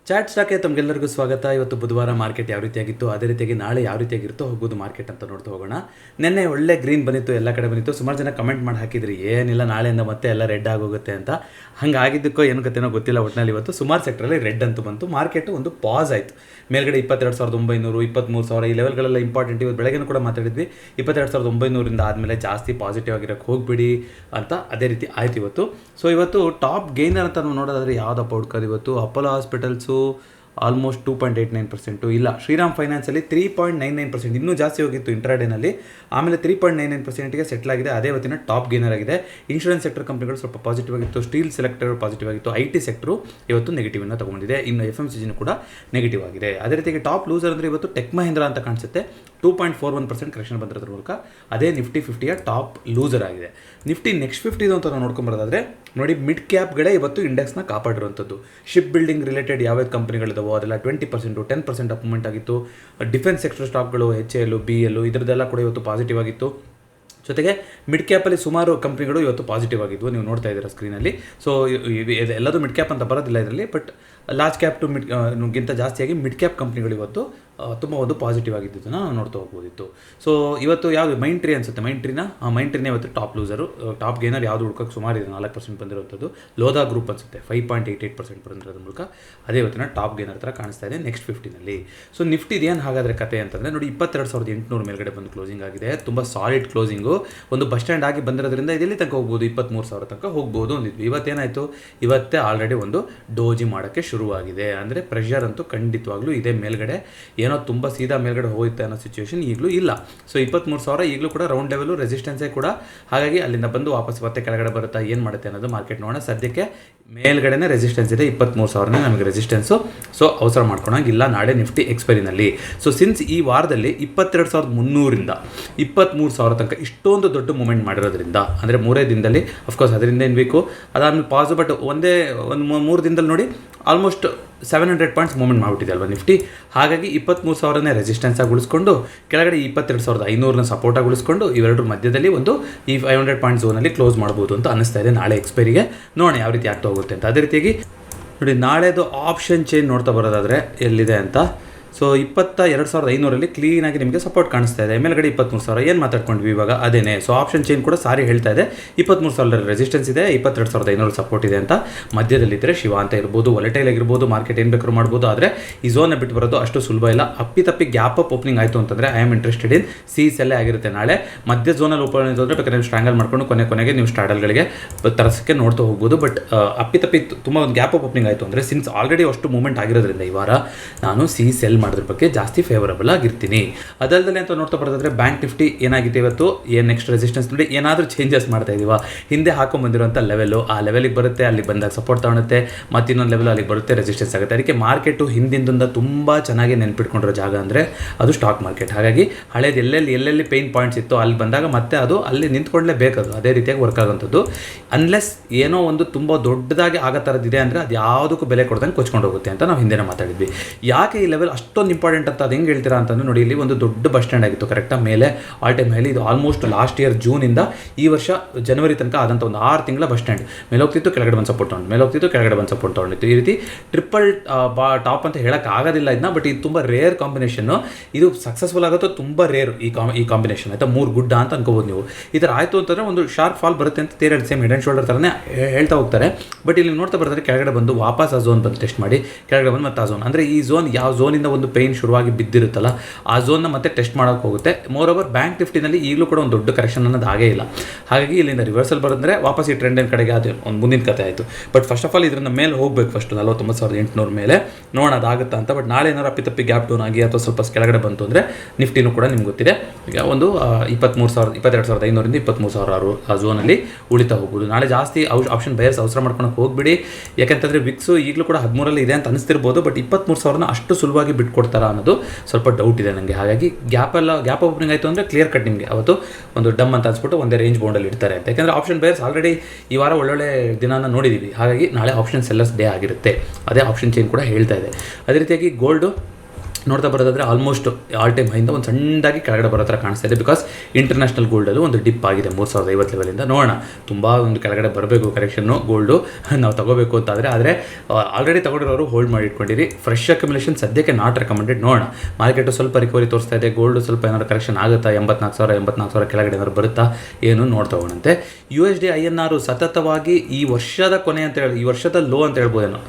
Chat ಸ್ಟಾಕ್ಗೆ ತಮಗೆಲ್ಲರಿಗೂ ಸ್ವಾಗತ. ಇವತ್ತು ಬುಧವಾರ ಮಾರ್ಕೆಟ್ ಯಾವ ರೀತಿಯಾಗಿತ್ತು, ಅದೇ ರೀತಿಯಾಗಿ ನಾಳೆ ಯಾವ ರೀತಿಯಾಗಿರುತ್ತೋ ಹೋಗೋದು ಮಾರ್ಕೆಟ್ ಅಂತ ನೋಡ್ತಾ ಹೋಗೋಣ. ನಿನ್ನೆ ಒಳ್ಳೆ ಗ್ರೀನ್ ಬಂದಿತ್ತು, ಎಲ್ಲ ಕಡೆ ಬಂದಿತ್ತು. ಸುಮಾರು ಜನ ಕಮೆಂಟ್ ಮಾಡಿ ಹಾಕಿದ್ರಿ ಏನಿಲ್ಲ ನಾಳೆಯಿಂದ ಮತ್ತೆ ಎಲ್ಲ ರೆಡ್ ಆಗೋಗುತ್ತೆ ಅಂತ. ಹಂಗೆ ಆಗಿದ್ದಕ್ಕೋ ಏನು ಕತೆನೋ ಗೊತ್ತಿಲ್ಲ. ಒಟ್ಟಿನಲ್ಲಿ ಇವತ್ತು ಸುಮಾರು ಸೆಕ್ಟ್ರಲ್ಲಿ ರೆಡ್ ಅಂತೂ ಬಂತು. ಮಾರ್ಕೆಟು ಒಂದು ಪಾಸ್ ಆಯಿತು. ಮೇಲ್ಗಡೆ 22,900, 23,000 ಈ ಲೆವೆಲ್ಗಳೆಲ್ಲ ಇಂಪಾರ್ಟೆಂಟ್. ಇವತ್ತು ಬೆಳಗ್ಗೆ ಕೂಡ ಮಾತಾಡಿದ್ವಿ, 22,900 ಆದಮೇಲೆ ಜಾಸ್ತಿ ಪಾಸಿಟಿವ್ ಆಗಿರೋಕ್ಕೆ ಹೋಗ್ಬಿಡಿ ಅಂತ. ಅದೇ ರೀತಿ ಆಯ್ತು ಇವತ್ತು. ಸೊ ಇವತ್ತು ಟಾಪ್ ಗೇನರ್ ಅಂತ ನಾವು ನೋಡೋದಾದರೆ ಯಾವುದಪ್ಪ ಹುಡ್ಕೋದು ಇವತ್ತು? Apollo hospitals almost 2.89%. ಇಲ್ಲ, ಶ್ರೀರಾಮ್ ಫೈನಾನ್ಸಲ್ಲಿ 3.99%, ಇನ್ನೂ ಜಾಸ್ತಿ ಹೋಗಿತ್ತು ಇಂಟ್ರಾಡೇನಲ್ಲಿ. ಆಮೇಲೆ 3.99%ಗೆ ಸೆಟ್ಲ್ ಆಗಿದೆ. ಅದೇ ಇವತ್ತಿನ ಟಾಪ್ ಗೇನರ್ ಆಗಿದೆ. ಇನ್ಶೂರೆನ್ಸ್ ಸೆಕ್ಟರ್ ಕಂಪ್ನಿಗಳು ಸ್ವಲ್ಪ ಪಾಸಿಟಿವ್ ಆಗಿತ್ತು, ಸ್ಟೀಲ್ ಸೆಕ್ಟರ್ ಪಾಸಿಟಿವ್ ಆಗಿತ್ತು, IT ಸೆಕ್ಟರು ಇವತ್ತು ನೆಗೆಟಿವನ್ನು ತಗೊಂಡಿದೆ. ಇನ್ನು FMCG ಕೂಡ ನೆಗೆಟಿವ್ ಆಗಿದೆ. ಅದೇ ರೀತಿಯಾಗಿ ಟಾಪ್ ಲೂಸರ್ ಅಂದರೆ ಇವತ್ತು ಟೆಕ್ ಮಹೀಂದ್ರ ಅಂತ ಕಾಣಿಸುತ್ತೆ. 2.41% ಕರೆಕ್ಷನ್ ಬಂದಿರೋದ್ರ ಮೂಲಕ ಅದೇ ನಿಫ್ಟಿ 50ಯ ಟಾಪ್ ಲೂಸರ್ ಆಗಿದೆ. ನಿಫ್ಟಿ ನೆಕ್ಸ್ಟ್ 50 ಅಂತ ನಾವು ನೋಡ್ಕೊಂಬರೋದಾದರೆ ನೋಡಿ, ಮಿಡ್ ಕ್ಯಾಪ್ಗಳೇ ಇವತ್ತು ಇಂಡೆಕ್ಸ್ನ ಕಾಪಾಡಿರುವಂಥದ್ದು. ಶಿಪ್ ಬಿಲ್ಡಿಂಗ್ ರಿಲೇಟೆಡ್ ಯಾವ್ಯಾವ ಕಂಪ್ನಿಗಳಿದಾವೋ ಅದೆಲ್ಲ 20%, 10% ಅಪ್ ಮೂವ್ಮೆಂಟ್ ಆಗಿತ್ತು. ಡಿಫೆನ್ಸ್ ಸೆಕ್ಟರ್ ಸ್ಟಾಕ್ಗಳು HAL, BL ಇದರದ್ದೆಲ್ಲ ಕೂಡ ಇವತ್ತು ಪಾಸಿಟಿವ್ ಆಗಿತ್ತು. ಜೊತೆಗೆ ಮಿಡ್ ಕ್ಯಾಪಲ್ಲಿ ಸುಮಾರು ಕಂಪ್ನಿಗಳು ಇವತ್ತು ಪಾಸಿಟಿವ್ ಆಗಿದ್ವು, ನೀವು ನೋಡ್ತಾ ಇದ್ದೀರಾ ಸ್ಕ್ರೀನಲ್ಲಿ. ಸೊ ಎಲ್ಲದೂ ಮಿಡ್ ಕ್ಯಾಪ್ ಅಂತ ಬರೋದಿಲ್ಲ ಇದರಲ್ಲಿ, ಬಟ್ ಲಾರ್ಜ್ ಕ್ಯಾಪ್ ಟು ಗಿಂತ ಜಾಸ್ತಿಯಾಗಿ ಮಿಡ್ ಕ್ಯಾಪ್ ಕಂಪ್ನಿಗಳು ಇವತ್ತು ತುಂಬ ಒಂದು ಪಾಸಿಟಿವ್ ಆಗಿದ್ದನ್ನು ನಾವು ನೋಡ್ತಾ ಹೋಗ್ಬೋದಿತ್ತು. ಸೊ ಇವತ್ತು ಯಾವುದು ಮೈಂಡ್ ಟ್ರೀ ಅನಿಸುತ್ತೆ, ಮೈಂಡ್ ಟ್ರೀನೇ ಇವತ್ತು ಟಾಪ್ ಲೂಸರು. ಟಾಪ್ ಗೇನರ್ ಯಾವುದು ಹುಡ್ಕೋಕ್ಕೆ ಸುಮಾರು ಇದೆ, 4% ಬಂದಿರುವಂಥದ್ದು. ಲೋಧಾ ಗ್ರೂಪ್ ಅನಿಸುತ್ತೆ 5.88% ಬಂದಿರೋದ್ರ ಮೂಲಕ ಅದೇ ಇವತ್ತಿನ ಟಾಪ್ ಗೇನರ್ ಥರ ಕಾಣಿಸ್ತಾ ಇದೆ ನೆಕ್ಸ್ಟ್ 50ನಲ್ಲಿ. ಸೊ ನಿಫ್ಟಿ ಇದೇನು ಹಾಗಾದರೆ ಕತೆ ಅಂತಂದರೆ ನೋಡಿ, 22,800 ಮೇಲ್ಗಡೆ ಬಂದು ಕ್ಲೋಸಿಂಗ್ ಆಗಿದೆ. ತುಂಬ ಸಾಲಿಡ್ ಕ್ಲೋಸಿಂಗು. ಒಂದು ಬಸ್ ಸ್ಟ್ಯಾಂಡ್ ಆಗಿ ಬಂದಿರೋದ್ರಿಂದ ಇದೆಲ್ಲಿ ತನಕ ಹೋಗ್ಬೋದು, 23,000 ತನಕ ಹೋಗ್ಬೋದು ಅಂದಿದ್ವಿ. ಇವತ್ತೇನಾಯಿತು, ಇವತ್ತೇ ಆಲ್ರೆಡಿ ಒಂದು ಡೋಜಿ ಮಾಡೋಕ್ಕೆ ಶುರುವಾಗಿದೆ. ಅಂದರೆ ಪ್ರೆಷರ್ ಅಂತೂ ಖಂಡಿತವಾಗ್ಲೂ ಇದೆ ಮೇಲ್ಗಡೆ. ಏನೋ ತುಂಬ ಸೀದಾ ಮೇಲ್ಗಡೆ ಹೋಗುತ್ತೆ ಅನ್ನೋ ಸಿಚುವೇಶನ್ ಈಗಲೂ ಇಲ್ಲ. ಸೊ 23,000 ಈಗಲೂ ಕೂಡ ರೌಂಡ್ ಲೆವೆಲು ರೆಸಿಸ್ಟೆನ್ಸೇ ಕೂಡ. ಹಾಗಾಗಿ ಅಲ್ಲಿಂದ ಬಂದು ವಾಪಸ್ ಮತ್ತೆ ಕೆಳಗಡೆ ಬರುತ್ತಾ, ಏನು ಮಾಡುತ್ತೆ ಅನ್ನೋದು ಮಾರ್ಕೆಟ್ ನೋಡೋಣ. ಸದ್ಯಕ್ಕೆ ಮೇಲ್ಗಡೆನೇ ರೆಸಿಸ್ಟೆನ್ಸ್ ಇದೆ, 23,000ನೇ ನಮಗೆ ರೆಸಿಸ್ಟೆನ್ಸು. ಸೊ ಅವಸರ ಮಾಡ್ಕೊಳಂಗಿಲ್ಲ ನಾಳೆ ನಿಫ್ಟಿ ಎಕ್ಸ್ಪೈರಿನಲ್ಲಿ. ಸೊ ಸಿನ್ಸ್ ಈ ವಾರದಲ್ಲಿ 22,300ರಿಂದ 23,000 ತನಕ ಇಷ್ಟೊಂದು ದೊಡ್ಡ ಮೂಮೆಂಟ್ ಮಾಡಿರೋದ್ರಿಂದ, ಅಂದರೆ 3 ದಿನದಲ್ಲಿ ಅಫ್ಕೋರ್ಸ್ ಅದರಿಂದ ಏನು ಬೇಕು ಅದಾದ್ಮೇಲೆ ಪಾಸು, ಬಟ್ ಒಂದು 3 ದಿನದಲ್ಲಿ ನೋಡಿ ಆಲ್ಮೋಸ್ಟ್ 700 ಪಾಯಿಂಟ್ಸ್ ಮೂವ್ಮೆಂಟ್ ಮಾಡಿಬಿಟ್ಟಿದೆ ಅಲ್ವಾ ನಿಫ್ಟಿ. ಹಾಗಾಗಿ 23,000ನೇ ರೆಸಿಸ್ಟೆನ್ಸ್ ಆಗಿ ಉಳಿಸ್ಕೊಂಡು ಕೆಳಗಡೆ 22,500ನ ಸಪೋರ್ಟಾಗಿ ಉಳಿಸ್ಕೊಂಡು ಇವೆರಡರ ಮಧ್ಯದಲ್ಲಿ ಒಂದು ಈ 500 ಪಾಯಿಂಟ್ ಝೋನಲ್ಲಿ ಕ್ಲೋಸ್ ಮಾಡ್ಬೋದು ಅಂತ ಅನ್ನಿಸ್ತಾ ಇದೆ ನಾಳೆ ಎಕ್ಸ್ಪೈರಿಗೆ. ನೋಡೋಣ ಯಾವ ರೀತಿ ಆಗ್ತಾ ಹೋಗುತ್ತೆ ಅಂತ. ಅದೇ ರೀತಿಯಾಗಿ ನೋಡಿ, ನಾಳೆದು ಆಪ್ಷನ್ ಚೇಂಜ್ ನೋಡ್ತಾ ಬರೋದಾದರೆ ಎಲ್ಲಿದೆ ಅಂತ. ಸೊ 22,500ರಲ್ಲಿ ಕ್ಲೀನಾಗಿ ನಿಮಗೆ ಸಪೋರ್ಟ್ ಕಾಣಿಸ್ತಾ ಇದೆ. ಮೇಲ್ಗಡೆ 23,000 ಏನು ಮಾತಾಡ್ಕೊಂಡ್ವಿ ಇವಾಗ ಅದೇನೆ. ಸೊ ಆಪ್ಷನ್ ಚೇಂಜ್ ಕೂಡ ಸಾರಿ ಹೇಳ್ತಾ ಇದೆ, 23,000 ರೆಸಿಸ್ಟೆನ್ಸ್ ಇದೆ, 22,500 ಸಪೋರ್ಟ್ ಇದೆ ಅಂತ. ಮಧ್ಯದಲ್ಲಿದ್ದರೆ ಶಿವ ಅಂತ ಇರ್ಬೋದು, ವಾಲಟೈಲ್ ಆಗಿರ್ಬೋದು, ಮಾರ್ಕೆಟ್ ಏನು ಬೇಕಾದ್ರೂ ಮಾಡ್ಬೋದು. ಆದರೆ ಈ ಝೋನ್ನ ಬಿಟ್ಟು ಬರೋದು ಅಷ್ಟು ಸುಲಭ ಇಲ್ಲ. ಅಪ್ಪಿ ಗ್ಯಾಪ್ ಅಪ್ ಓಪನಿಂಗ್ ಆಯಿತು ಅಂತಂದರೆ ಐ ಆಮ್ ಇಂಟ್ರೆಸ್ಟೆಡ್ ಇನ್ ಸೆಲ್ಲೇ ಆಗಿರುತ್ತೆ ನಾಳೆ. ಮಧ್ಯ ಝೋನಲ್ಲಿ ಓಪನ್ ಇದ್ದು ಅಂದರೆ ಬೇಕಾದ್ರೆ ನೀವು ಸ್ಟ್ರಾಂಗಲ್ ಮಾಡ್ಕೊಂಡು ಕೊನೆಗೆ ನೀವು ಸ್ಟಾಡಲ್ಗಳಿಗೆ ತರಿಸೋಕ್ಕೆ ನೋಡ್ತಾ ಹೋಗ್ಬೋದು. ಬಟ್ ಅಪ್ಪಿ ತುಂಬ ಒಂದು ಗ್ಯಾಪ್ ಅಪ್ ಓಪನಿಂಗ್ ಆಯಿತು ಅಂದರೆ, ಸಿನ್ಸ್ ಆಲ್ರೆಡಿ ಅಷ್ಟು ಮೂವ್ಮೆಂಟ್ ಆಗಿರೋದ್ರಿಂದ ಈ ವಾರ ನಾನು ಸೆಲ್ ಮಾಡೋದ್ರ ಬಗ್ಗೆ ಜಾಸ್ತಿ ಫೇವರಬಲ್ ಆಗಿರ್ತೀನಿ. ಅದಲ್ಲದೆ ಅಂತ ನೋಡ್ತಾ ಬರೋದಾದ್ರೆ ಬ್ಯಾಂಕ್ ನಿಫ್ಟಿ ಏನಾಗಿದೆ ಇವತ್ತು, ಏನು ನೆಕ್ಸ್ಟ್ ರೆಸಿಸ್ಟೆನ್ಸ್ ನೋಡಿ ಏನಾದರೂ ಚೇಂಜಸ್ ಮಾಡ್ತಾ ಇದೀವ. ಹಿಂದೆ ಹಾಕೊಂಡ್ಬಂದಿರುವಂಥ ಲೆವೆಲು ಆ ಲೆವೆಲಿಗೆ ಬರುತ್ತೆ, ಅಲ್ಲಿಗೆ ಬಂದಾಗ ಸಪೋರ್ಟ್ ತಗೊಳುತ್ತೆ, ಮತ್ತು ಇನ್ನೊಂದು ಲೆವೆಲ್ ಅಲ್ಲಿಗೆ ಬರುತ್ತೆ, ರೆಸಿಸ್ಟೆನ್ಸ್ ಆಗುತ್ತೆ. ಅದಕ್ಕೆ ಮಾರ್ಕೆಟು ಹಿಂದಿಂದ ತುಂಬ ಚೆನ್ನಾಗಿ ನೆನ್ಪಿಟ್ಕೊಂಡಿರೋ ಜಾಗ ಅಂದರೆ ಅದು ಸ್ಟಾಕ್ ಮಾರ್ಕೆಟ್. ಹಾಗಾಗಿ ಹಳೇದು ಎಲ್ಲೆಲ್ಲಿ ಪೇನ್ ಪಾಯಿಂಟ್ಸ್ ಇತ್ತು ಅಲ್ಲಿ ಬಂದಾಗ ಮತ್ತೆ ಅದು ಅಲ್ಲಿ ನಿಂತ್ಕೊಳ್ಳೇಬೇಕದು, ಅದೇ ರೀತಿಯಾಗಿ ವರ್ಕ್ ಆಗೋಂಥದ್ದು. ಅನ್ಲೆಸ್ ಏನೋ ಒಂದು ತುಂಬ ದೊಡ್ಡದಾಗಿ ಆಗೋ ಥರದ್ದಿದೆ ಅಂದರೆ ಅದು ಯಾವುದಕ್ಕೂ ಬೆಲೆ ಕೊಡ್ದಂಗೆ ಕೊಚ್ಕೊಂಡು ಹೋಗುತ್ತೆ ಅಂತ ನಾವು ಹಿಂದೆ ಮಾತಾಡಿದ್ವಿ. ಯಾಕೆ ಈ ಲೆವೆಲ್ ಅಷ್ಟೊಂದು ಇಂಪಾರ್ಟೆಂಟ್ ಅಂತ ಅದು ಹೆಂಗೆ ಹೇಳ್ತೀರಾ ಅಂತಂದ್ರೆ ನೋಡಿ, ಇಲ್ಲಿ ಒಂದು ದೊಡ್ಡ ಬಸ್ ಸ್ಟ್ಯಾಂಡ್ ಆಗಿತ್ತು ಕರೆಕ್ಟಾಗಿ ಮೇಲೆ ಆಲ್ ಟೈಮ್ ಹೈಲಿ. ಇದು ಆಲ್ಮೋಸ್ಟ್ ಲಾಸ್ಟ್ ಇಯರ್ ಜೂನಿಂದ ಈ ವರ್ಷ ಜನವರಿ ತನಕ ಆದಂಥ ಒಂದು 6 ತಿಂಗಳ ಬಸ್ ಸ್ಟ್ಯಾಂಡ್. ಮೇಲೆ ಹೋಗ್ತಿತ್ತು, ಕೆಳಗಡೆ ಬಂದು ಸಪೋರ್ಟ್ ತೊಗೊಂಡು, ಮೇಲೆ ಹೋಗ್ತಿತ್ತು, ಕೆಳಗಡೆ ಬಂದು ಸಪೋರ್ಟ್ ತೊಗೊಂಡಿತ್ತು. ಈ ರೀತಿ ಟ್ರಿಪಲ್ ಟಾಪ್ ಅಂತ ಹೇಳೋಕ್ಕಾಗೋದಿಲ್ಲ ಇದನ್ನ, ಬಟ್ ಇದು ತುಂಬ ರೇರ್ ಕಾಂಬಿನೇಷನ್ನು. ಇದು ಸಕ್ಸಸ್ಫುಲ್ ಆಗುತ್ತೋ ತುಂಬ ರೇರ್ ಈ ಕಾಂಬಿನೇಷನ್ ಆಯಿತಾ. 3 ಗುಡ್ಡ ಅಂತ ಅನ್ಕೋಬೋದು ನೀವು. ಈ ಥರ ಆಯಿತು ಅಂತಂದರೆ ಒಂದು ಶಾರ್ಪ್ ಫಾಲ್ ಬರುತ್ತೆ ಅಂತ ಸೇಮ್ ಹೆಡ್ ಆ್ಯಂಡ್ ಶೋಲ್ಡರ್ ಥರನೇ ಹೇಳ್ತಾ ಹೋಗ್ತಾರೆ. ಬಟ್ ಇಲ್ಲಿ ನೋಡ್ತಾ ಬರ್ತಾರೆ ಕೆಳಗಡೆ ಬಂದು ವಾಪಸ್ ಆ ಝೋನ್ ಬಂದು ಟೆಸ್ಟ್ ಮಾಡಿ, ಕೆಳಗಡೆ ಬಂದು ಮತ್ತೆ ಆ ಝೋನ್, ಅಂದರೆ ಈ ಝೋನ್ ಯಾವ ಝೋನಿಂದ ಒಂದು ಪೇನ್ ಶುರುವಾಗಿ ಬಿದ್ದಿರುತ್ತಲ್ಲ ಆ ಝೋನ್ನ ಮತ್ತೆ ಟೆಸ್ಟ್ ಮಾಡೋಕ್ಕೆ ಹೋಗುತ್ತೆ. ಮೋರ್ ಓವರ್ ಬ್ಯಾಂಕ್ ನಿಫ್ಟಿನಲ್ಲಿ ಈಗಲೂ ಕೂಡ ಒಂದು ದೊಡ್ಡ ಕರೆಕ್ಷನ್ ಅನ್ನೋದು ಆಗೇ ಇಲ್ಲ. ಹಾಗಾಗಿ ಇಲ್ಲಿಂದ ರಿವರ್ಸಲ್ ಬರೆದ್ರೆ ವಾಪಸ್ ಈ ಟ್ರೆಂಡ್ ಕಡೆಗೆ ಅದು ಒಂದು ಮುಂದಿನ ಕತೆ ಆಯಿತು. ಬಟ್ ಫಸ್ಟ್ ಆಫ್ ಆಲ್ ಇದರಿಂದ ಮೇಲೆ ಹೋಗಬೇಕು, ಫಸ್ಟ್ 49,800 ಮೇಲೆ ನೋಡೋಣ ಅದಾಗುತ್ತಾ ಅಂತ. ಬಟ್ ನಾಳೆ ಏನಾರು ಅಪ್ಪಿ ಗ್ಯಾಪ್ ಡೌನ್ ಆಗಿ ಅಥವಾ ಸ್ವಲ್ಪ ಕೆಳಗಡೆ ಬಂತು ಅಂದರೆ ನಿಫ್ಟಿನೂ ಕೂಡ ನಿಮ್ಗೆ ಗೊತ್ತಿದೆ ಈಗ ಒಂದು 22,500ರಿಂದ 23,000 ಆ ಝೋನಲ್ಲಿ ಉಳಿತಾ ಹೋಗ್ಬೋದು. ನಾಳೆ ಜಾಸ್ತಿ ಆಪ್ಷನ್ ಬಯರ್ಸ್ ಅವಸರ ಮಾಡ್ಕೊಳಕ್ಕೆ ಹೋಗ್ಬಿಡಿ. ಯಾಕೆಂತಂದರೆ ವಿಕ್ಸು ಈಗಲೂ ಕೂಡ 13ರಲ್ಲಿ ಇದೆ ಅಂತ ಅನಿಸ್ತಿರ್ಬೋದು, ಬಟ್ 23,000ನ ಅಷ್ಟು ಸುಲಭವಾಗಿ ಬಿಟ್ಕೊಡ್ತಾರಾ ಅನ್ನೋದು ಸ್ವಲ್ಪ ಡೌಟ್ ಇದೆ ನನಗೆ. ಹಾಗಾಗಿ ಗ್ಯಾಪ್ ಓಪನಿಂಗ್ ಆಯಿತು ಅಂದರೆ ಕ್ಲಿಯರ್ ಕಟ್ ನಿಮಗೆ ಅವತ್ತು ಒಂದು ಡಮ್ ಅಂತ ಅನ್ಸ್ಬಿಟ್ಟು ಒಂದೇ ರೇಂಜ್ ಬೌಂಡಲ್ಲಿ ಇಡ್ತಾರೆ ಅಂತ. ಯಾಕೆಂದರೆ ಆಪ್ಷನ್ ಬಯರ್ಸ್ ಆಲ್ರೆಡಿ ಈ ವಾರ ಒಳ್ಳೊಳ್ಳೆ ದಿನಾನ ನೋಡಿದ್ದೀವಿ. ಹಾಗಾಗಿ ನಾಳೆ ಆಪ್ಷನ್ ಸೆಲ್ಲರ್ಸ್ ಡೇ ಆಗಿರುತ್ತೆ, ಅದೇ ಆಪ್ಷನ್ ಚೇಂಜ್ ಕೂಡ ಹೇಳ್ತಾ ಇದೆ. ಅದೇ ರೀತಿಯಾಗಿ ಗೋಲ್ಡು ನೋಡ್ತಾ ಬರೋದಾದರೆ ಆಲ್ಮೋಸ್ಟ್ ಆಲ್ ಟೈಮ್ ಹೈಯಿಂದ ಒಂದು ಸಣ್ಣದಾಗಿ ಕೆಳಗಡೆ ಬರೋ ಥರ ಕಾಣಿಸ್ತಾ ಇದೆ. ಬಿಕಾಸ್ ಇಂಟರ್ನ್ಯಾಷನಲ್ ಗೋಲ್ಡಲ್ಲೂ ಒಂದು ಡಿಪ್ ಆಗಿದೆ 3050 ಲೆವೆಲಿಂದ. ನೋಡೋಣ, ತುಂಬ ಒಂದು ಕೆಳಗಡೆ ಬರಬೇಕು ಕರೆಕ್ಷನ್ನು ಗೋಲ್ಡು ನಾವು ತಗೋಬೇಕು ಅಂತಾದರೆ. ಆದರೆ ಆಲ್ರೆಡಿ ತಗೊಂಡಿರೋರು ಹೋಲ್ಡ್ ಮಾಡಿ ಇಟ್ಕೊಂಡಿರಿ. ಫ್ರೆಶ್ ಅಕ್ಯುಮುಲೇಷನ್ ಸದ್ಯಕ್ಕೆ ನಾಟ್ ರೆಕಮೆಂಡೆಡ್. ನೋಡೋಣ, ಮಾರ್ಕೆಟು ಸ್ವಲ್ಪ ರಿಕವರಿ ತೋರಿಸ್ತಾ ಇದೆ. ಗೋಲ್ಡು ಸ್ವಲ್ಪ ಏನಾದ್ರು ಕರೆಕ್ಷನ್ ಆಗುತ್ತಾ, 84,000 ಕೆಳಗಡೆ ಏನಾದ್ರು ಬರುತ್ತಾ ಏನು ನೋಡ್ತಗೋಣಂತೆ. USD INR ಸತತವಾಗಿ ಈ ವರ್ಷದ ಕೊನೆ ಅಂತ ಹೇಳಿ, ಈ ವರ್ಷದ ಲೋ ಅಂತ ಹೇಳ್ಬೋದೇನೋ,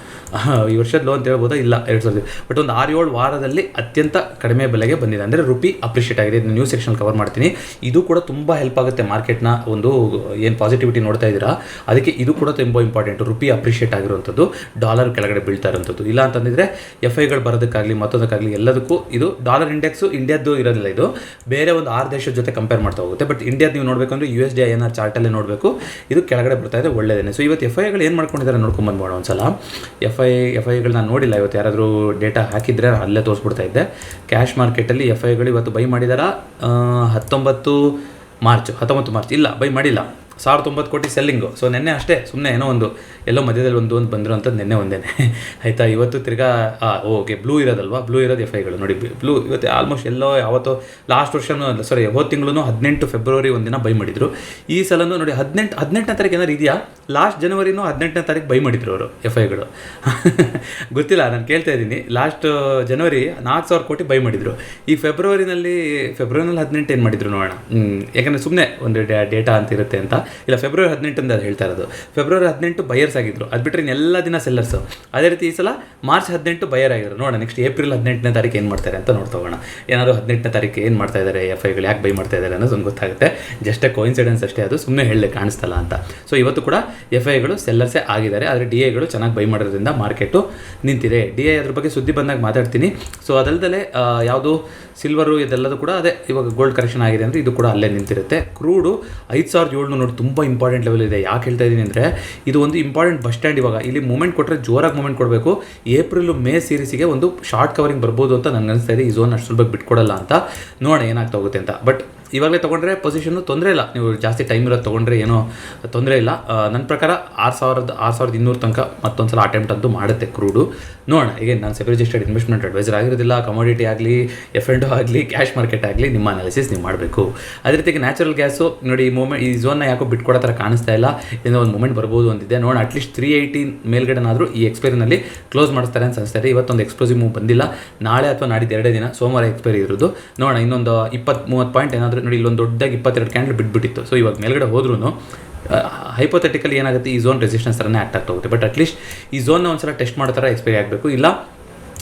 ಈ ವರ್ಷದ ಲೋ ಅಂತ ಹೇಳ್ಬೋದಾ, ಇಲ್ಲ 2000, ಬಟ್ ಒಂದು 6-7 ವಾರದಲ್ಲಿ ಅತ್ಯಂತ ಕಡಿಮೆ ಬೆಲೆಗೆ ಬಂದಿದೆ. ಅಂದರೆ ರುಪಿ ಅಪ್ರಿಷಿಯೇಟ್ ಆಗಿದೆ. ಇದನ್ನು ನ್ಯೂಸ್ ಸೆಕ್ಷನ್ ಕವರ್ ಮಾಡ್ತೀನಿ. ಇದು ಕೂಡ ತುಂಬ ಹೆಲ್ಪ್ ಆಗುತ್ತೆ ಮಾರ್ಕೆಟ್ನ ಒಂದು ಏನು ಪಾಸಿಟಿವಿಟಿ ನೋಡ್ತಾ ಇದ್ದೀರಾ ಅದಕ್ಕೆ. ಇದು ಕೂಡ ತುಂಬ ಇಂಪಾರ್ಟೆಂಟ್. ರುಪಿ ಅಪ್ರಿಷಿಯೇಟ್ ಆಗಿರುವಂಥದ್ದು, ಡಾಲರ್ ಕೆಳಗಡೆ ಬೀಳ್ತಾ ಇರೋಂಥದ್ದು. ಇಲ್ಲ ಅಂತಂದಿದ್ರೆ FIಗಳು ಬರೋದಕ್ಕಾಗಲಿ ಮತ್ತೊಂದಕ್ಕಾಗಲಿ ಎಲ್ಲದಕ್ಕೂ ಇದು ಡಾಲರ್ ಇಂಡೆಕ್ಸು ಇಂಡಿಯಾದ್ದು ಇರೋದಿಲ್ಲ. ಇದು ಬೇರೆ ಒಂದು 6 ದೇಶದ ಜೊತೆ ಕಂಪೇರ್ ಮಾಡ್ತಾ ಹೋಗುತ್ತೆ. ಬಟ್ ಇಂಡಿಯಾದ ನೀವು ನೋಡಬೇಕು ಅಂದರೆ USD INR ಚಾರ್ಟಲ್ಲೇ ನೋಡಬೇಕು. ಇದು ಕೆಳಗಡೆ ಬರ್ತಾ ಇದೆ, ಒಳ್ಳೆಯದೇ. ಸೊ ಇವತ್ತು FIಗಳು ಏನು ಮಾಡ್ಕೊಂಡಿದ್ದಾರೆ ನೋಡ್ಕೊಂಡು ಬಂದ್ಬೋಣ ಒಂದ್ಸಲ. FIಗಳು ನಾನು ನೋಡಿಲ್ಲ ಇವತ್ತು. ಯಾರಾದರೂ ಡೇಟಾ ಹಾಕಿದರೆ ಅಲ್ಲೇ ತೋರಿಸ್ಬಿಡ್ತಾ ಇದ್ದೆ. ಕ್ಯಾಶ್ ಮಾರ್ಕೆಟಲ್ಲಿ FIಗಳು ಇವತ್ತು ಬೈ ಮಾಡಿದಾರ 19 ಮಾರ್ಚ್. ಇಲ್ಲ, ಬೈ ಮಾಡಿಲ್ಲ. 1,090 ಕೋಟಿ ಸೆಲ್ಲಿಂಗು. ಸೊ ನೆನ್ನೆ ಅಷ್ಟೇ ಸುಮ್ಮನೆ ಏನೋ ಎಲ್ಲೋ ಮಧ್ಯದಲ್ಲಿ ಒಂದು ಬಂದಿರೋಂಥದ್ದು ನೆನ್ನೆ ಒಂದೇನೆ ಆಯಿತಾ. ಇವತ್ತು ತಿರ್ಗಾ ಓಕೆ ಬ್ಲೂ ಇರೋದಲ್ವಾ, ಬ್ಲೂ ಇರೋದು FIಗಳು ನೋಡಿ. ಬ್ಲೂ ಇವತ್ತು ಆಲ್ಮೋಸ್ಟ್ ಎಲ್ಲೋ ಯಾವತ್ತೋ ಲಾಸ್ಟ್ ವರ್ಷನೂ ಹೋದ ತಿಂಗಳು 18 ಫೆಬ್ರವರಿ ಒಂದಿನ ಬೈ ಮಾಡಿದರು. ಈ ಸಲನೂ ನೋಡಿ 18ನೇ ತಾರೀಕು ಏನಾದ್ರು ಇದೆಯಾ, ಲಾಸ್ಟ್ ಜನವರಿನೂ 18ನೇ ತಾರೀಕು ಬೈ ಮಾಡಿದ್ರು ಅವರು FIಗಳು ಗೊತ್ತಿಲ್ಲ, ನಾನು ಕೇಳ್ತಾ ಇದ್ದೀನಿ. ಲಾಸ್ಟ್ ಜನವರಿ 4,000 ಕೋಟಿ ಬೈ ಮಾಡಿದರು. ಈ ಫೆಬ್ರವರಿನಲ್ಲಿ 18 ಏನು ಮಾಡಿದ್ರು ನೋಡೋಣ. ಯಾಕಂದರೆ ಸುಮ್ಮನೆ ಒಂದು ಡೇಟಾ ಅಂತ ಇರುತ್ತೆ ಅಂತ. ಇಲ್ಲ, ಫೆಬ್ರವರಿ 18 ಅಂತ ಹೇಳ್ತಾ ಇರೋದು. ಫೆಬ್ರವರಿ 18 ಬಯರ್ಸ್ ಆಗಿದ್ರು, ಅದು ಬಿಟ್ಟರೆ ಎಲ್ಲ ದಿನ ಸೆಲ್ಲರ್ಸು. ಅದೇ ರೀತಿ ಈ ಸಲ ಮಾರ್ಚ್ 18 ಬಯರ್ ಆಗಿದ್ರು. ನೋಡೋಣ ನೆಕ್ಸ್ಟ್ ಏಪ್ರಿಲ್ 18ನೇ ತಾರೀಕು ಏನು ಮಾಡ್ತಾರೆ ಅಂತ ನೋಡ್ತೋಗೋಣ. ಏನಾದರೂ 18ನೇ ತಾರೀಕು ಏನು ಮಾಡ್ತಾ ಇದ್ದಾರೆ FIಗಳು, ಯಾಕೆ ಬೈ ಮಾಡ್ತಾ ಇದ್ದಾರೆ ಅನ್ನೋದು ಒಂದು ಗೊತ್ತಾಗುತ್ತೆ. ಜಸ್ಟ್ ಕೋಇನ್ಸಿಡೆನ್ಸ್ ಅಷ್ಟೇ, ಅದು ಸುಮ್ಮನೆ ಹೇಳಲಿಕ್ಕೆ ಕಾಣಿಸ್ತಲ್ಲ ಅಂತ. ಸೊ ಇವತ್ತು ಕೂಡ FIಗಳು ಸೆಲ್ಲರ್ಸೇ ಆಗಿದ್ದಾರೆ. ಆದರೆ DIಗಳು ಚೆನ್ನಾಗಿ ಬೈ ಮಾಡೋದ್ರಿಂದ ಮಾರ್ಕೆಟು ನಿಂತಿದೆ. DI ಅದ್ರ ಬಗ್ಗೆ ಸುದ್ದಿ ಬಂದಾಗ ಮಾತಾಡ್ತೀನಿ. ಸೊ ಅದಲ್ಲದೆ ಯಾವುದು ಸಿಲ್ವರು ಇದೆಲ್ಲದು ಕೂಡ ಅದೇ ಇವಾಗ ಗೋಲ್ಡ್ ಕರೆಕ್ಷನ್ ಆಗಿದೆ ಅಂದರೆ ಇದು ಕೂಡ ಅಲ್ಲೇ ನಿಂತಿರುತ್ತೆ. ಕ್ರೂಡು 5,700 ನೋಡಿ ತುಂಬ ಇಂಪಾರ್ಟೆಂಟ್ ಲೆವೆಲ್ ಇದೆ. ಯಾಕೆ ಹೇಳ್ತಾ ಇದ್ದೀನಿ ಅಂದರೆ ಇದು ಒಂದು ಇಂಪಾರ್ಟೆಂಟ್ ಬಸ್ ಸ್ಟ್ಯಾಂಡ್. ಇವಾಗ ಇಲ್ಲಿ ಮೂಮೆಂಟ್ ಕೊಟ್ಟರೆ ಜೋರಾಗಿ ಮೂಮೆಂಟ್ ಕೊಡಬೇಕು. ಏಪ್ರಿಲ್ ಮೇ ಸೀರೀಸಿಗೆ ಒಂದು ಶಾರ್ಟ್ ಕವರಿಂಗ್ ಬರ್ಬೋದು ಅಂತ ನನಗೆ ಅನಿಸ್ತಾ ಇದೆ. ಈ ಝೋನ್ ಅಷ್ಟು ಸುಲಭ ಬಿಟ್ಕೊಡಲ್ಲ ಅಂತ. ನೋಡೋಣ ಏನಾಗ್ತಾ ಹೋಗುತ್ತೆ ಅಂತ. ಬಟ್ ಇವಾಗಲೇ ತೊಗೊಂಡ್ರೆ ಪೊಸಿಷನ್ನು ತೊಂದರೆ ಇಲ್ಲ. ನೀವು ಜಾಸ್ತಿ ಟೈಮ್ ಇರೋದು ತೊಗೊಂಡ್ರೆ ಏನೋ ತೊಂದರೆ ಇಲ್ಲ. ನನ್ನ ಪ್ರಕಾರ 6,200 ತನಕ ಮತ್ತೊಂದು ಸಲ ಅಟೆಂಪ್ಟ್ ಅಂತೂ ಮಾಡುತ್ತೆ ಕ್ರೂಡು. ನೋಡೋಣ. ಈಗ ನಾನು ಸೆಬಿ ರಿಜಿಸ್ಟರ್ಡ್ ಇನ್ವೆಸ್ಟ್ಮೆಂಟ್ ಅಡ್ವೈಸರ್ ಆಗಿರೋದಿಲ್ಲ. ಕಮೋಡಿಟಿ ಆಗಲಿ, F&O ಆಗಲಿ, ಕ್ಯಾಶ್ ಮಾರ್ಕೆಟ್ ಆಗಲಿ ನಿಮ್ಮ ಅನಾಲಿಸಿಸ್ ನೀವು ಮಾಡಬೇಕು. ಅದೇ ರೀತಿಗೆ ನ್ಯಾಚುರಲ್ ಗ್ಯಾಸು ನೋಡಿ, ಈ ಝೋನ್ನ ಯಾಕೋ ಬಿಟ್ಕೊಡೋ ಥರ ಕಾಣಿಸ್ತಾ ಇಲ್ಲ. ಏನೋ ಒಂದು ಮೂಮೆಂಟ್ ಬರ್ಬೋದು ಅಂತಿದೆ. ನೋಡೋಣ, ಅಟ್ಲೀಸ್ಟ್ 380 ಮೇಲ್ಗಡೆನಾದರೂ ಈ ಎಕ್ಸ್ಪೈರಿನಲ್ಲಿ ಕ್ಲೋಸ್ ಮಾಡಿಸ್ತಾರೆ ಅಂತ ಅನಿಸ್ತಾ ಇದೆ. ಇವತ್ತೊಂದು ಎಕ್ಸ್ಪ್ಲೋಸಿವ್ ಮೂವ್ ಬಂದಿಲ್ಲ. ನಾಳೆ ಅಥವಾ ನಾಡಿದ್ದು 2 ದಿನ, ಸೋಮವಾರ ಎಕ್ಸ್ಪೈರಿ ಇರೋದು. ನೋಡೋಣ, ಇನ್ನೊಂದು 20-30 ಪಾಯಿಂಟ್ ಏನಾದರೂ ನೋಡಿ. ಇಲ್ಲೊಂದು ದೊಡ್ಡದಾಗಿ 22 ಕ್ಯಾಂಡಲ್ ಬಿಟ್ಬಿಟ್ಟಿತ್ತು. ಸೊ ಇವಾಗ ಮೇಲ್ಗಡೆ ಹೋದ್ರೂ ಹೈಪೋಥೆಟಿಕಲಿ ಏನಾಗುತ್ತೆ, ಈ ಝೋನ್ ರೆಸಿಸ್ಟೆನ್ಸ್ ಥರನೇ ಆಗ್ತಾ ಹೋಗುತ್ತೆ. ಬಟ್ ಅಟ್ಲೀಸ್ಟ್ ಈ ಝೋನ್ನ ಒಂದ್ಸಲ ಟೆಸ್ಟ್ ಮಾಡೋ ಥರ ಎಕ್ಸ್ಪೈರಿ ಆಗಬೇಕು. ಇಲ್ಲ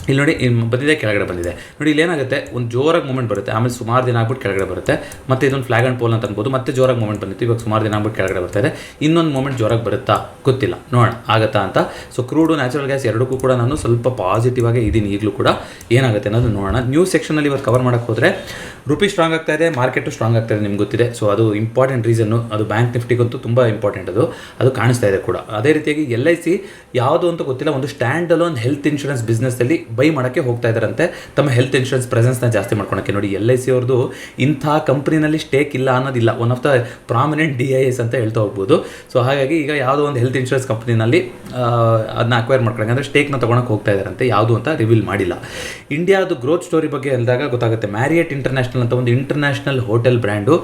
ಇಲ್ಲಿ ನೋಡಿ, ಬಂದಿದೆ, ಕೆಳಗಡೆ ಬಂದಿದೆ ನೋಡಿ. ಇಲ್ಲಿ ಏನಾಗುತ್ತೆ, ಒಂದು ಜೋರಾಗಿ ಮೂಮೆಂಟ್ ಬರುತ್ತೆ, ಆಮೇಲೆ ಸುಮಾರು ದಿನ ಆಗ್ಬಿಟ್ಟು ಕೆಳಗಡೆ ಬರುತ್ತೆ. ಮತ್ತೆ ಇದೊಂದು ಫ್ಲಾಗ್ ಆ್ಯಂಡ್ ಪೋಲ್ ಅಂತ ಅನ್ಬೋದು. ಮತ್ತೆ ಜೋರಾಗಿ ಮೂಮೆಂಟ್ ಬಂದಿತ್ತು, ಇವಾಗ ಸುಮಾರು ದಿನ ಆಗ್ಬಿಟ್ಟು ಕೆಳಗಡೆ ಬರ್ತಾ ಇದೆ. ಇನ್ನೊಂದು ಮೂಮೆಂಟ್ ಜೋರಾಗಿ ಬರುತ್ತಾ ಗೊತ್ತಿಲ್ಲ, ನೋಡೋಣ ಆಗುತ್ತಾ ಅಂತ. ಸೊ ಕ್ರೂಡು, ನ್ಯಾಚುರಲ್ ಗ್ಯಾಸ್ ಎರಡಕ್ಕೂ ಕೂಡ ನಾನು ಸ್ವಲ್ಪ ಪಾಸಿಟಿವ್ ಆಗಿ ಇದ್ದೀನಿ. ಈಗಲೂ ಕೂಡ ಏನಾಗುತ್ತೆ ಅನ್ನೋದು ನೋಡೋಣ. ನ್ಯೂಸ್ ಸೆಕ್ಷನಲ್ಲಿ ಇವತ್ತು ಕವರ್ ಮಾಡೋಕ್ಕೆ ಹೋದರೆ ರುಪಿ ಸ್ಟ್ರಾಂಗ್ ಆಗ್ತಾ ಇದೆ, ಮಾರ್ಕೆಟು ಸ್ಟ್ರಾಂಗ್ ಆಗ್ತಾ ಇದೆ, ನಿಮ್ಗೆ ಗೊತ್ತಿದೆ. ಸೊ ಅದು ಇಂಪಾರ್ಟೆಂಟ್ ರೀಸನ್ನು. ಅದು ಬ್ಯಾಂಕ್ ನಿಫ್ಟಿಗಂತೂ ತುಂಬ ಇಂಪಾರ್ಟೆಂಟ್. ಅದು ಕಾಣಿಸ್ತಾ ಇದೆ ಕೂಡ. ಅದೇ ರೀತಿಯಾಗಿ LIC ಯಾವುದು ಅಂತ ಗೊತ್ತಿಲ್ಲ, ಒಂದು ಸ್ಟ್ಯಾಂಡ್ ಅಲೋನ್ ಹೆಲ್ತ್ ಇನ್ಶೂರೆನ್ಸ್ ಬಿಸ್ನೆಸ್ಸಲ್ಲಿ ಬೈ ಮಾಡೋಕ್ಕೆ ಹೋಗ್ತಾ ಇದ್ದಾರಂತೆ. ತಮ್ಮ ಹೆಲ್ತ್ ಇನ್ಶೂರೆನ್ಸ್ ಪ್ರೆಸೆನ್ಸ್ನ ಜಾಸ್ತಿ ಮಾಡ್ಕೊಳಕ್ಕೆ. ನೋಡಿ, LIC ಅವ್ರದ್ದು ಇಂಥ ಕಂಪ್ನಿನಲ್ಲಿ ಸ್ಟೇಕ್ ಇಲ್ಲ ಅನ್ನೋದಿಲ್ಲ. One of the prominent DIS ಅಂತ ಹೇಳ್ತಾ ಹೋಗ್ಬೋದು. ಸೊ ಹಾಗಾಗಿ ಈಗ ಯಾವುದೋ ಒಂದು ಹೆಲ್ತ್ ಇನ್ಶೂರೆನ್ಸ್ ಕಂಪ್ನಿನಲ್ಲಿ ಅದನ್ನ ಅಕ್ವೈರ್ ಮಾಡ್ಕೊಳ್ಳೋಕೆ ಅಂದರೆ ಸ್ಟೇಕ್ನ ತೊಗೊಳಕ್ಕೆ ಹೋಗ್ತಾ ಇದ್ದಾರಂತೆ. ಯಾವುದು ಅಂತ ರಿವೀಲ್ ಮಾಡಿಲ್ಲ. ಇಂಡಿಯಾದು ಗ್ರೋತ್ ಸ್ಟೋರಿ ಬಗ್ಗೆ ಹೇಳಿದಾಗ ಗೊತ್ತಾಗುತ್ತೆ. ಮ್ಯಾರಿಯಟ್ ಇಂಟರ್ನ್ಯಾಷನಲ್ ಅಂತ ಒಂದು ಇಂಟರ್ನ್ಯಾಷನಲ್ ಹೋಟೆಲ್ ಬ್ರ್ಯಾಂಡು.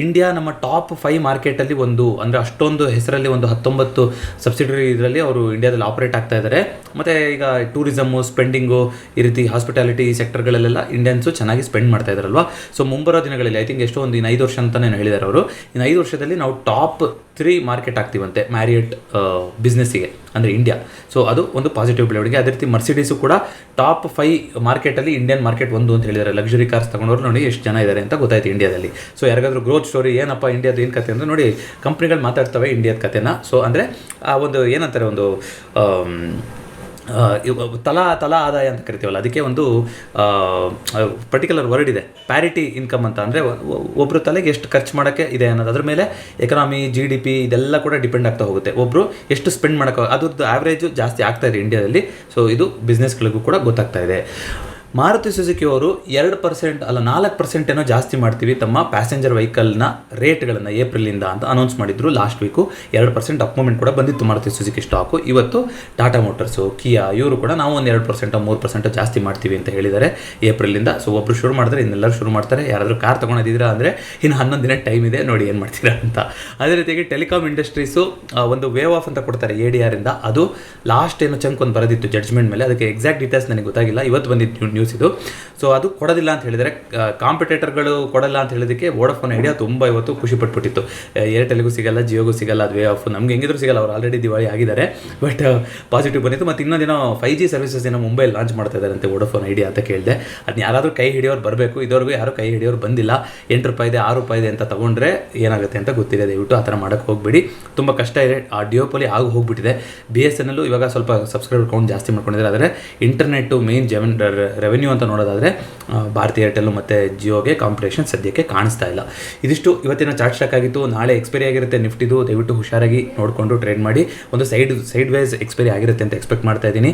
ಇಂಡಿಯಾ ನಮ್ಮ ಟಾಪ್ 5 ಮಾರ್ಕೆಟಲ್ಲಿ ಒಂದು, ಅಂದರೆ ಅಷ್ಟೊಂದು ಹೆಸರಲ್ಲಿ ಒಂದು 19 ಸಬ್ಸಿಡರಿ ಇದರಲ್ಲಿ ಅವರು ಇಂಡಿಯಾದಲ್ಲಿ ಆಪರೇಟ್ ಆಗ್ತಾ ಇದ್ದಾರೆ. ಮತ್ತು ಈಗ ಟೂರಿಸಮು, ಸ್ಪೆಂಡಿಂಗು, ಈ ರೀತಿ ಹಾಸ್ಪಿಟಾಲಿಟಿ ಸೆಕ್ಟರ್ಗಳಲ್ಲೆಲ್ಲ ಇಂಡಿಯನ್ಸು ಚೆನ್ನಾಗಿ ಸ್ಪೆಂಡ್ ಮಾಡ್ತಾ ಇದ್ದಾರಲ್ವ. ಸೊ ಮುಂಬರೋ ದಿನಗಳಲ್ಲಿ ಐ ಥಿಂಕ್ ಎಷ್ಟೋ ಒಂದು 5 ವರ್ಷ ಅಂತಲೇ ಹೇಳಿದ್ದಾರೆ ಅವರು. 5 ವರ್ಷದಲ್ಲಿ ನಾವು ಟಾಪ್ 3 ಮಾರ್ಕೆಟ್ ಆಗ್ತೀವಂತೆ ಮ್ಯಾರಿಯಟ್ ಬಿಸ್ನೆಸ್ಸಿಗೆ, ಅಂದರೆ ಇಂಡಿಯಾ. ಸೊ ಅದು ಒಂದು ಪಾಸಿಟಿವ್ ಬೆಳವಣಿಗೆ. ಅದೇ ರೀತಿ ಮರ್ಸಿಡೀಸು ಕೂಡ ಟಾಪ್ 5 ಮಾರ್ಕೆಟಲ್ಲಿ ಇಂಡಿಯನ್ ಮಾರ್ಕೆಟ್ ಒಂದು ಅಂತ ಹೇಳಿದ್ದಾರೆ. ಲಕ್ಸುರಿ ಕಾರ್ಸ್ ತಗೊಂಡವ್ರು ನೋಡಿ ಎಷ್ಟು ಜನ ಇದ್ದಾರೆ ಅಂತ ಗೊತ್ತಾಯ್ತು ಇಂಡಿಯಾದಲ್ಲಿ. ಸೊ ಯಾರಿಗಾದ್ರೂ ಗ್ರೋತ್ ಸ್ಟೋರಿ ಏನಪ್ಪ ಇಂಡಿಯಾದ ಏನು ಕತೆ ಅಂದರೆ ನೋಡಿ, ಕಂಪ್ನಿಗಳು ಮಾತಾಡ್ತವೆ ಇಂಡಿಯಾದ ಕತೆನ. ಸೊ ಅಂದರೆ ಆ ಒಂದು ಏನಂತಾರೆ, ಒಂದು ತಲಾ ಆದಾಯ ಅಂತ ಕರಿತೀವಲ್ಲ, ಅದಕ್ಕೆ ಒಂದು ಪರ್ಟಿಕ್ಯುಲರ್ ವರ್ಡ್ ಇದೆ, ಪ್ಯಾರಿಟಿ ಇನ್ಕಮ್ ಅಂತ. ಅಂದರೆ ಒಬ್ಬರು ತಲೆಗೆ ಎಷ್ಟು ಖರ್ಚು ಮಾಡೋಕ್ಕೆ ಇದೆ ಅನ್ನೋದು, ಅದ್ರ ಮೇಲೆ ಎಕನಾಮಿ, GDP ಇದೆಲ್ಲ ಕೂಡ ಡಿಪೆಂಡ್ ಆಗ್ತಾ ಹೋಗುತ್ತೆ. ಒಬ್ಬರು ಎಷ್ಟು ಸ್ಪೆಂಡ್ ಮಾಡೋಕ್ಕೆ, ಅದ್ರದ್ದು ಆ್ಯಾವ್ರೇಜು ಜಾಸ್ತಿ ಆಗ್ತಾ ಇದೆ ಇಂಡಿಯಾದಲ್ಲಿ. ಸೊ ಇದು ಬಿಸ್ನೆಸ್ಗಳಿಗೂ ಕೂಡ ಗೊತ್ತಾಗ್ತಾ ಇದೆ. ಮಾರುತಿ ಸುಜುಕಿ ಅವರು 2% ಅಲ್ಲ 4% ಏನೋ ಜಾಸ್ತಿ ಮಾಡ್ತೀವಿ ತಮ್ಮ ಪ್ಯಾಸೆಂಜರ್ ವೆಹಿಕಲ್ನ ರೇಟ್ಗಳನ್ನು ಏಪ್ರಿಲಿಂದ ಅಂತ ಅನೌನ್ಸ್ ಮಾಡಿದ್ರು. ಲಾಸ್ಟ್ ವೀಕು 2% ಅಪ್ ಮೂವ್ಮೆಂಟ್ ಕೂಡ ಬಂದಿತ್ತು ಮಾರುತಿ ಸುಜುಕಿ ಸ್ಟಾಕು. ಇವತ್ತು ಟಾಟಾ ಮೋಟರ್ಸು, ಕಿಯಾ ಇವರು ಕೂಡ ನಾವು ಒಂದು 2% 3% ಜಾಸ್ತಿ ಮಾಡ್ತೀವಿ ಅಂತ ಹೇಳಿದ್ದಾರೆ ಏಪ್ರಿಲಿಂದ. ಸೊ ಒಬ್ಬರು ಶುರು ಮಾಡಿದ್ರೆ ಇನ್ನೆಲ್ಲರೂ ಶುರು ಮಾಡ್ತಾರೆ. ಯಾರಾದರೂ ಕಾರ್ ತೊಗೊಂಡಿದ್ದೀರಾ ಅಂದರೆ ಇನ್ನು 11 ದಿನ ಟೈಮ್ ಇದೆ, ನೋಡಿ ಏನು ಮಾಡ್ತೀರಾ ಅಂತ. ಅದೇ ರೀತಿಯಾಗಿ ಟೆಲಿಕಾಮ್ ಇಂಡಸ್ಟ್ರೀಸು ಒಂದು ವೇವ್ ಆಫ್ ಅಂತ ಕೊಡ್ತಾರೆ ADR ಇಂದ. ಅದು ಲಾಸ್ಟ್ ಏನೋ ಚಂಕ್ ಒಂದು ಬರೆದಿತ್ತು ಜಡ್ಜ್ಮೆಂಟ್ ಮೇಲೆ, ಅದಕ್ಕೆ ಎಕ್ಸಾಕ್ಟ್ ಡೀಟೇಲ್ಸ್ ನನಗೆ ಗೊತ್ತಾಗಿಲ್ಲ, ಇವತ್ತು ಬಂದಿತ್ತು ನ್ಯೂಸ್ ಇದು. ಸೊ ಅದು ಕೊಡೋದಿಲ್ಲ ಅಂತ ಹೇಳಿದರೆ, ಕಾಂಪಿಟೇಟರ್ಗಳು ಕೊಡಲ್ಲ ಅಂತ ಹೇಳಿದಕ್ಕೆ ವೋಡಫೋನ್ ಐಡಿಯಾ ತುಂಬ ಇವತ್ತು ಖುಷಿ ಪಟ್ಬಿಟ್ಟಿತ್ತು. ಏರ್ಟೆಲ್ಗೂ ಸಿಗಲ್ಲ, ಜಿಯೋಗೂ ಸಿಗಲ್ಲ, ಅದು ವೇ ಆಫ್, ನಮ್ಗೆ ಹೆಂಗಿದ್ರು ಸಿಗಲ್ಲ, ಅವ್ರು ಆಲ್ರೆಡಿ ದಿವಾಳಿ ಆಗಿದ್ದಾರೆ. ಬಟ್ ಪಾಸಿಟಿವ್ ಬಂದಿತ್ತು. ಮತ್ತು ಇನ್ನೊಂದೇನೋ 5G ಸರ್ವಿಸಸ್ ಏನೋ ಮುಂಬೈಲಿ ಲಾಂಚ್ ಮಾಡ್ತಾ ಇದ್ದಾರೆ ಅಂತೆ ವೋಡಫೋನ್ ಐಡಿಯಾ ಅಂತ ಕೇಳಿದೆ. ಅದನ್ನ ಯಾರಾದರೂ ಕೈ ಹಿಡಿಯೋರು ಬರಬೇಕು, ಇದುವರೆಗೂ ಯಾರು ಕೈ ಹಿಡಿಯೋರು ಬಂದಿಲ್ಲ. ₹8 ₹6 ಅಂತ ತೊಗೊಂಡ್ರೆ ಏನಾಗುತ್ತೆ ಅಂತ ಗೊತ್ತಿದೆ. ದಯವಿಟ್ಟು ಆ ಥರ ಮಾಡೋಕ್ಕೆ ಹೋಗ್ಬಿಡಿ, ತುಂಬ ಕಷ್ಟ ಇದೆ. ಆ ಡಿಯೋಪೋಲಿ ಆಗಿ ಹೋಗ್ಬಿಟ್ಟಿದೆ. BSNL ಇವಾಗ ಸ್ವಲ್ಪ ಸಬ್ಸ್ಕ್ರೈಬರ್ ಕೌಂಟ್ ಜಾಸ್ತಿ ಮಾಡ್ಕೊಂಡಿದ್ದಾರೆ. ಆದರೆ ಇಂಟರ್ನೆಟ್ಟು ಮೇನ್ ರೆವೆನ್ಯೂ ಅಂತ ನೋಡೋದಾದರೆ ಭಾರತಿ ಏರ್ಟೆಲ್ಲು ಮತ್ತು ಜಿಯೋಗೆ ಕಾಂಪಿಟೇಷನ್ ಸದ್ಯಕ್ಕೆ ಕಾಣಿಸ್ತಾ ಇಲ್ಲ. ಇದಿಷ್ಟು ಇವತ್ತಿನ ಚಾರ್ಟ್ ಸ್ಟಾಕ್ ಆಗಿತ್ತು. ನಾಳೆ ಎಕ್ಸ್ಪೈರಿ ಆಗಿರುತ್ತೆ ನಿಫ್ಟಿದು, ದಯವಿಟ್ಟು ಹುಷಾರಾಗಿ ನೋಡಿಕೊಂಡು ಟ್ರೇಡ್ ಮಾಡಿ. ಒಂದು ಸೈಡ್ ವೈಸ್ ಎಕ್ಸ್ಪೈರಿ ಆಗಿರುತ್ತೆ ಅಂತ ಎಕ್ಸ್ಪೆಕ್ಟ್ ಮಾಡ್ತಾ ಇದ್ದೀನಿ.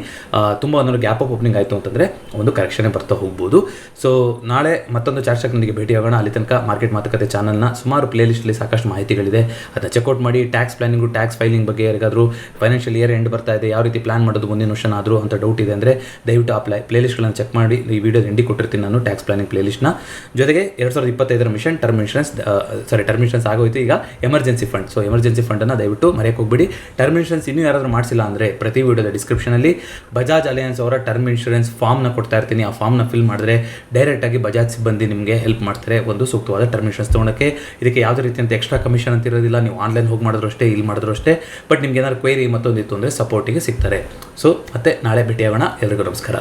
ತುಂಬ ಒಂದೊಂದು ಗ್ಯಾಪ್ ಆಫ್ ಓಪನಿಂಗ್ ಆಯಿತು ಅಂತಂದರೆ ಒಂದು ಕರೆಕ್ಷನ್ ಬರ್ತಾ ಹೋಗ್ಬೋದು. ಸೊ ನಾಳೆ ಮತ್ತೊಂದು ಚಾರ್ಟ್ ಸ್ಟಾಕ್ನೊಂದಿಗೆ ಭೇಟಿಯಾಗೋಣ. ಅಲ್ಲಿ ತನಕ ಮಾರ್ಕೆಟ್ ಮಾತುಕತೆ ಚಾನಲ್ನ ಸುಮಾರು ಪ್ಲೇಲಿಸ್ಟಲ್ಲಿ ಸಾಕಷ್ಟು ಮಾಹಿತಿಗಳಿದೆ, ಅದನ್ನ ಚೆಕ್ಔಟ್ ಮಾಡಿ. ಟ್ಯಾಕ್ಸ್ ಪ್ಲಾನಿಂಗು, ಟ್ಯಾಕ್ಸ್ ಫೈಲಿಂಗ್ ಬಗ್ಗೆ ಯಾರಿಗಾದರೂ ಫೈನಾನ್ಷಿಯಲ್ ಇಯರ್ ಎಂಡ್ ಬರ್ತಾ ಇದೆ, ಯಾವ ರೀತಿ ಪ್ಲಾನ್ ಮಾಡೋದು ಮುಂದಿನ ವರ್ಷ ಆದರೂ ಅಂತ ಡೌಟ್ ಇದೆ ಅಂದರೆ ದಯವಿಟ್ಟು ಆ ಪ್ಲೇಲಿಸ್ಟ್ಗಳನ್ನು ಚೆಕ್ ಮಾಡಿ. ಈ ವಿಡಿಯೋದ ಎಂಡಿ ಕೊಟ್ಟಿರ್ತೀನಿ ನಾನು ಟ್ಯಾಕ್ಸ್ ಪ್ಲಾನಿಂಗ್ ಪ್ಲೇಲಿಸ್ಟ್ನ. ಜೊತೆಗೆ 2025 ಮಿಷನ್ ಟರ್ಮ್ ಇನ್ಶೂರೆನ್ಸ್ ಆಗೋಯ್ತು. ಈಗ ಎಮರ್ಜೆನ್ಸಿ ಫಂಡ್, ಸೊ ಎಮರ್ಜೆನ್ಸಿ ಫಂಡನ್ನು ದಯವಿಟ್ಟು ಮರೆಯೋಕೆ ಹೋಗ್ಬಿಡಿ. ಟರ್ಮ್ ಇನ್ಶೂರೆನ್ಸ್ ಇನ್ನೂ ಯಾರಾದರೂ ಮಾಡಿಸಿಲ್ಲ ಅಂದರೆ ಪ್ರತಿ ವಿಡಿಯೋದ ಡಿಸ್ಕ್ರಿಪ್ಷನಲ್ಲಿ ಬಜಾಜ್ ಅಲಯನ್ಸ್ ಅವರ ಟರ್ಮ್ ಇನ್ಶೂರೆನ್ಸ್ ಫಾರ್ಮ್ನ ಕೊಡ್ತಾ ಇರ್ತೀನಿ. ಆ ಫಾರ್ಮ್ನ ಫಿಲ್ ಮಾಡಿದ್ರೆ ಡೈರೆಕ್ಟಾಗಿ ಬಜಾಜ್ ಸಿಬ್ಬಂದಿ ನಿಮಗೆ ಹೆಲ್ಪ್ ಮಾಡ್ತಾರೆ ಒಂದು ಸೂಕ್ತವಾದ ಟರ್ಮ್ ಇನ್ಶೂರೆನ್ಸ್ ತೊಗೊಳಕ್ಕೆ. ಇದಕ್ಕೆ ಯಾವುದೇ ರೀತಿಯಂತ ಎಕ್ಸ್ಟ್ರಾ ಕಮಿಷನ್ ಅಂತ ಇರೋದಿಲ್ಲ. ನೀವು ಆನ್ಲೈನ್ ಹೋಗಿ ಮಾಡಿದ್ರು ಅಷ್ಟೇ, ಇಲ್ಲಿ ಮಾಡಿದ್ರು ಅಷ್ಟೇ. ಬಟ್ ನಿಮ್ಗೆ ಏನಾದ್ರು ಕ್ವೇರಿ ಮತ್ತೊಂದಿತ್ತು ಅಂದರೆ ಸಪೋರ್ಟಿಗೆ ಸಿಗ್ತಾರೆ. ಸೊ ಮತ್ತೆ ನಾಳೆ ಭೇಟಿಯಾಗೋಣ. ಎಲ್ರಿಗೂ ನಮಸ್ಕಾರ.